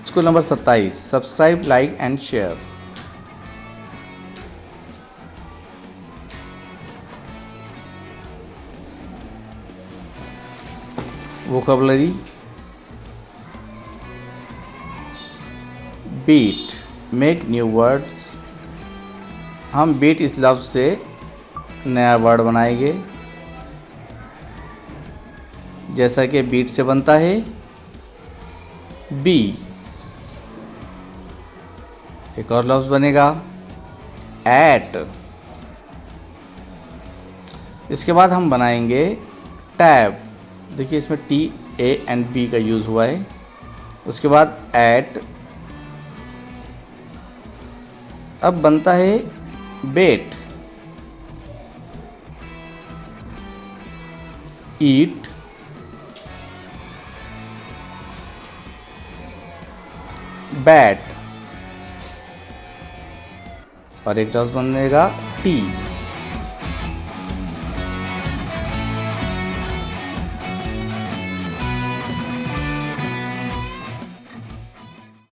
School number 27, subscribe, like and share. Vocabulary beat, make new words. हम beat इस लफ्ज़ से नया वर्ड बनाएंगे, जैसा कि बीट से बनता है बी। एक और लफ्ज़ बनेगा एट। इसके बाद हम बनाएंगे टैब। देखिए इसमें टी ए एंड बी का यूज़ हुआ है। उसके बाद एट। अब बनता है बेट, ईट, बैट और एक लफ्ज़ बनेगा टी।